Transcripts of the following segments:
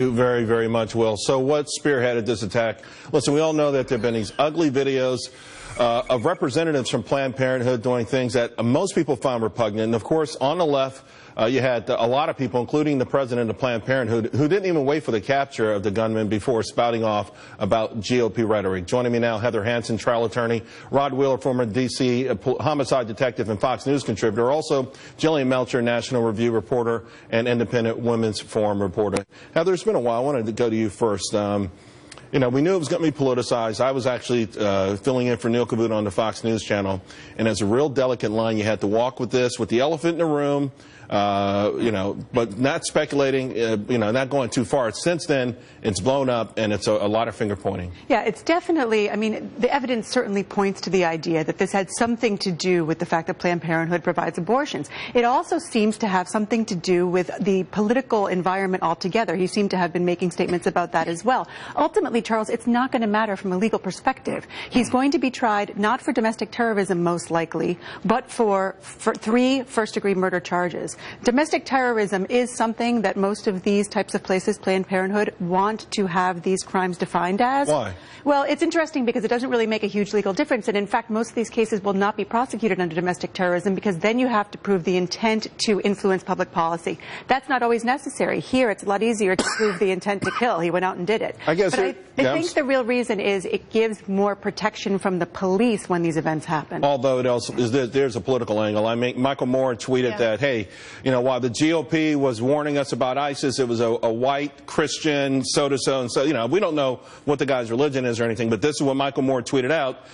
Very, very much, Will. So what spearheaded this attack? Listen, we all know that there have been these ugly videos of representatives from Planned Parenthood doing things that most people found repugnant. And, of course, on the left, you had a lot of people, including the president of Planned Parenthood, who didn't even wait for the capture of the gunman before spouting off about GOP rhetoric. Joining me now, Heather Hansen, trial attorney, Rod Wheeler, former D.C. homicide detective and Fox News contributor, also Jillian Melcher, National Review reporter and Independent Women's Forum reporter. Heather, it's been a while. I wanted to go to you first. You know, we knew it was going to be politicized. I was actually filling in for Neil Cavuto on the Fox News channel, and it's a real delicate line. You had to walk with this, with the elephant in the room, you know, but not speculating, you know, not going too far. Since then, it's blown up, and it's a lot of finger pointing. Yeah, it's definitely, I mean, the evidence certainly points to the idea that this had something to do with the fact that Planned Parenthood provides abortions. It also seems to have something to do with the political environment altogether. He seemed to have been making statements about that as well. Ultimately, Charles, it's not going to matter from a legal perspective. He's going to be tried not for domestic terrorism, most likely, but for 3 first-degree murder charges. Domestic terrorism is something that most of these types of places, Planned Parenthood, want to have these crimes defined as. Why? Well, it's interesting because it doesn't really make a huge legal difference. And in fact, most of these cases will not be prosecuted under domestic terrorism because then you have to prove the intent to influence public policy. That's not always necessary. Here, it's a lot easier to prove the intent to kill. He went out and did it. I guess I think the real reason is it gives more protection from the police when these events happen. Although it also is there's a political angle. I mean, Michael Moore tweeted that, hey, you know, while the GOP was warning us about ISIS, it was a white Christian, so and so. You know, we don't know what the guy's religion is or anything, but this is what Michael Moore tweeted out,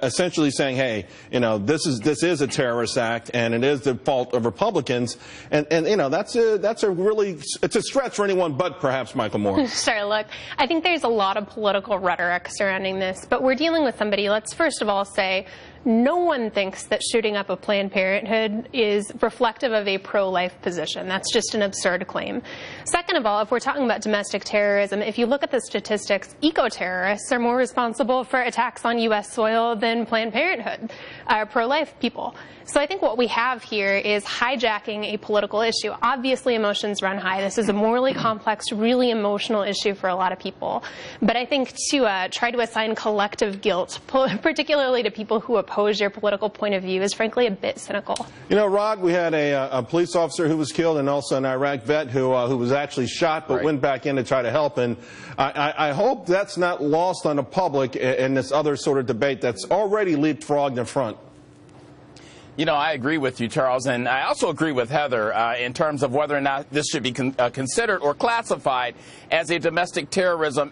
essentially saying, hey, you know, this is a terrorist act, and it is the fault of Republicans, and you know, that's a really, it's a stretch for anyone but perhaps Michael Moore. Sure, look, I think there's a lot of political rhetoric surrounding this, but we're dealing with somebody, let's first of all say, no one thinks that shooting up a Planned Parenthood is reflective of a pro-life position. That's just an absurd claim. Second of all, if we're talking about domestic terrorism, if you look at the statistics, eco-terrorists are more responsible for attacks on U.S. soil than Planned Parenthood, pro-life people. So I think what we have here is hijacking a political issue. Obviously, emotions run high. This is a morally complex, really emotional issue for a lot of people. But I think to try to assign collective guilt, particularly to people who oppose your political point of view, is frankly a bit cynical. You know, Rod, we had a police officer who was killed and also an Iraq vet who was actually shot but went back in to try to help. And I hope that's not lost on the public in this other sort of debate that's already leapfrogged in front. You know, I agree with you, Charles, and I also agree with Heather in terms of whether or not this should be considered or classified as a domestic terrorism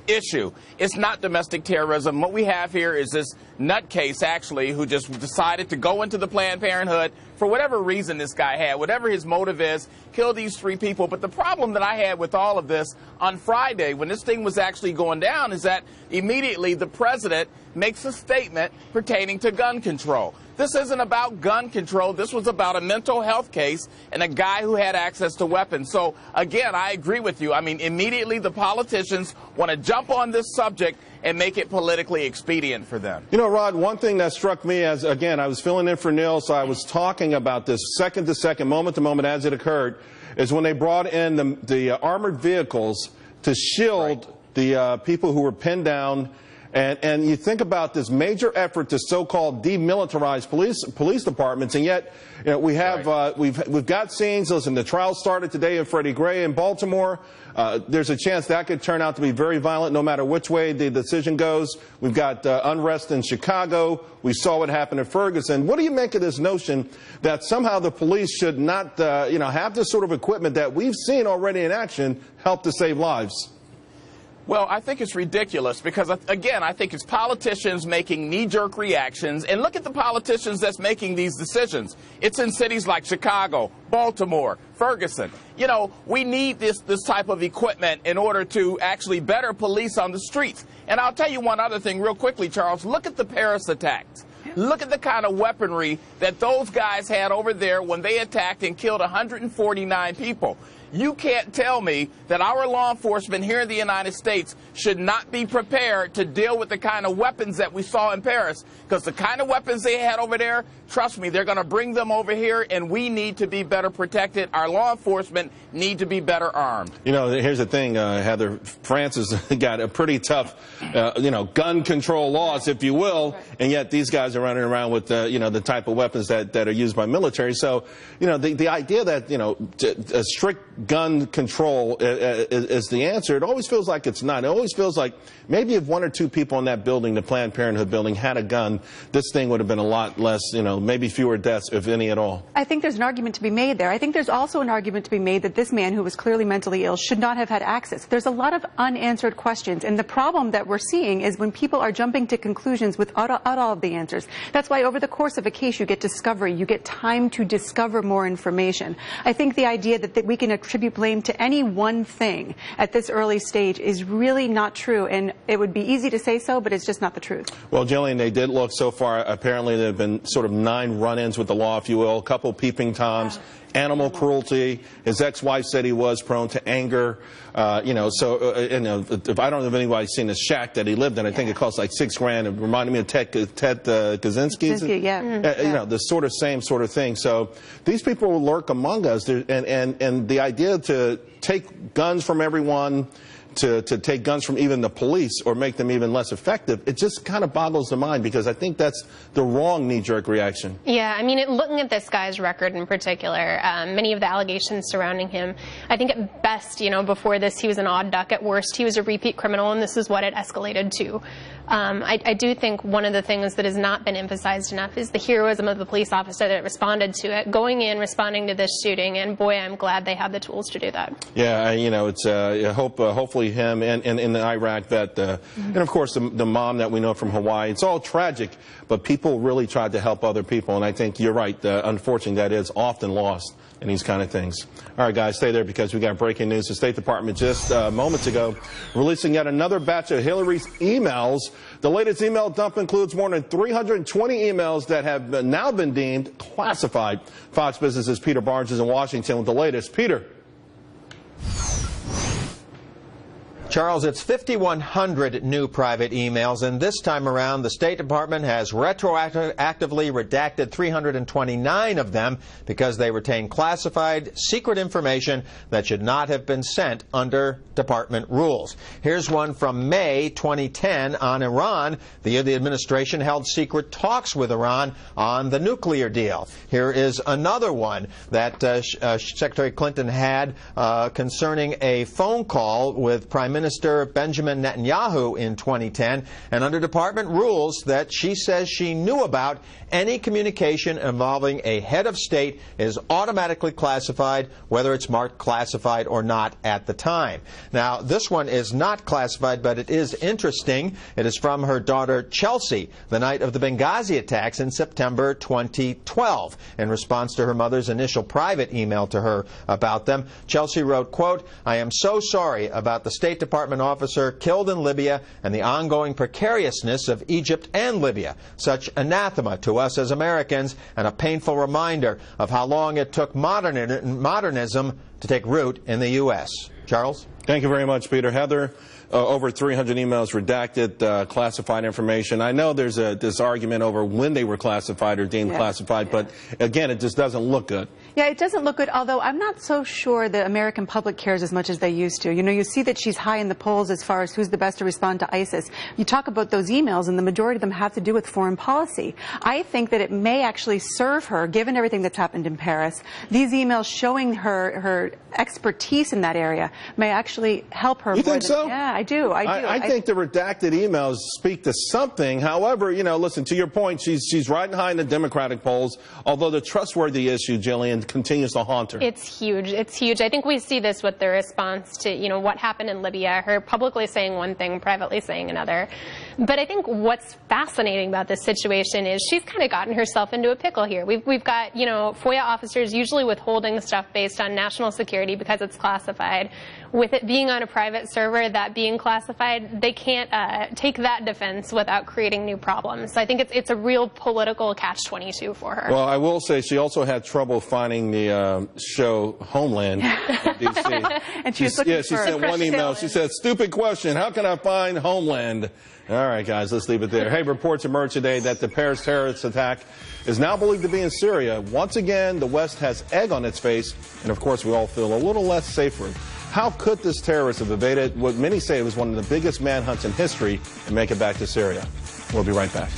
issue. It's not domestic terrorism. What we have here is this nutcase, actually, who just decided to go into the Planned Parenthood for whatever reason this guy had, whatever his motive is, kill these 3 people. But the problem that I had with all of this on Friday, when this thing was actually going down, is that immediately the president makes a statement pertaining to gun control. This isn't about gun control. This was about a mental health case and a guy who had access to weapons. So, again, I agree with you. I mean, immediately the politicians want to jump on this subject and make it politically expedient for them. You know, Rod, one thing that struck me as, again, I was filling in for Neil, so I was talking about this second to second, moment to moment as it occurred, is when they brought in the armored vehicles to shield the people who were pinned down. And you think about this major effort to so-called demilitarize police departments, and yet, you know, we have we've got scenes. Listen, the trial started today in Freddie Gray in Baltimore. There's a chance that could turn out to be very violent, no matter which way the decision goes. We've got unrest in Chicago. We saw what happened in Ferguson. What do you make of this notion that somehow the police should not, you know, have this sort of equipment that we've seen already in action help to save lives? Well, I think it's ridiculous because, again, I think it's politicians making knee-jerk reactions. And look at the politicians that's making these decisions. It's in cities like Chicago, Baltimore, Ferguson. You know, we need this type of equipment in order to actually better police on the streets. And I'll tell you one other thing real quickly, Charles. Look at the Paris attacks. Look at the kind of weaponry that those guys had over there when they attacked and killed 149 people. You can't tell me that our law enforcement here in the United States should not be prepared to deal with the kind of weapons that we saw in Paris, because the kind of weapons they had over there, trust me, they're going to bring them over here, and we need to be better protected. Our law enforcement need to be better armed. You know, here's the thing, Heather. France has got a pretty tough, gun control laws, if you will, and yet these guys are running around with, the type of weapons that are used by military. So, the idea that, a strict gun control is the answer, it always feels like it's not. It always feels like maybe if one or two people in that building, the Planned Parenthood building, had a gun, this thing would have been a lot less, maybe fewer deaths, if any at all. I think there's an argument to be made there. I think there's also an argument to be made that this man, who was clearly mentally ill, should not have had access. There's a lot of unanswered questions, and the problem that we're seeing is when people are jumping to conclusions without all of the answers. That's why over the course of a case you get discovery, you get time to discover more information. I think the idea that we can attribute blame to any one thing at this early stage is really not true, and it would be easy to say so, but it's just not the truth. Well, Jillian, they did look so far, apparently there have been sort of 9 run-ins with the law, if you will, a couple peeping toms. Yeah. Animal cruelty. His ex-wife said he was prone to anger. If I don't know if anybody's seen the shack that he lived in, I think it cost like $6,000. It reminded me of Ted Kaczynski's. Yeah. The same sort of thing. So these people will lurk among us, and the idea to take guns from everyone, to take guns from even the police or make them even less effective, it just kind of boggles the mind, because I think that's the wrong knee-jerk reaction. Yeah, I mean, looking at this guy's record in particular, many of the allegations surrounding him, I think at best, before this he was an odd duck. At worst, he was a repeat criminal, and this is what it escalated to. I do think one of the things that has not been emphasized enough is the heroism of the police officer that responded to it, going in, responding to this shooting, and boy, I'm glad they have the tools to do that. Yeah, it's hopefully him and the Iraq vet, and of course the mom that we know from Hawaii. It's all tragic, but people really tried to help other people, and I think you're right. Unfortunately, that is often lost in these kind of things. All right, guys, stay there because we got breaking news. The State Department just moments ago releasing yet another batch of Hillary's emails. The latest email dump includes more than 320 emails that have now been deemed classified. Fox Business's Peter Barnes is in Washington with the latest. Peter. Charles, it's 5,100 new private emails, and this time around the State Department has retroactively redacted 329 of them because they retain classified, secret information that should not have been sent under department rules. Here's one from May 2010 on Iran. The administration held secret talks with Iran on the nuclear deal. Here is another one that Secretary Clinton had concerning a phone call with Prime Minister Benjamin Netanyahu in 2010, and under department rules that she says she knew about, any communication involving a head of state is automatically classified, whether it's marked classified or not at the time. Now, this one is not classified, but it is interesting. It is from her daughter Chelsea, the night of the Benghazi attacks in September 2012. In response to her mother's initial private email to her about them, Chelsea wrote, quote, "I am so sorry about the State Department officer killed in Libya and the ongoing precariousness of Egypt and Libya. Such anathema to us as Americans, and a painful reminder of how long it took modernism to take root in the U.S." Charles? Thank you very much, Peter. Heather, over 300 emails redacted, classified information. I know there's this argument over when they were classified or deemed classified, but again, it just doesn't look good. Yeah, it doesn't look good, although I'm not so sure the American public cares as much as they used to. You see that she's high in the polls as far as who's the best to respond to ISIS. You talk about those emails, and the majority of them have to do with foreign policy. I think that it may actually serve her, given everything that's happened in Paris. These emails showing her expertise in that area may actually help her. You think so? Yeah, I do. I think the redacted emails speak to something. However, listen, to your point, she's riding high in the Democratic polls, although the trustworthy issue, Jillian, continues to haunt her. It's huge. It's huge. I think we see this with the response to, what happened in Libya, her publicly saying one thing, privately saying another. But I think what's fascinating about this situation is she's kind of gotten herself into a pickle here. We've got, FOIA officers usually withholding stuff based on national security because it's classified. with it being on a private server, that being classified, they can't take that defense without creating new problems. So I think it's a real political catch-22 for her. Well, I will say she also had trouble finding the show Homeland in D.C. And she was looking she sent one email. She said, "Stupid question. How can I find Homeland?" All right, guys, let's leave it there. Hey, reports emerged today that the Paris terrorist attack is now believed to be in Syria. Once again, the West has egg on its face, and of course, we all feel a little less safer. How could this terrorist have evaded what many say was one of the biggest manhunts in history and make it back to Syria? We'll be right back.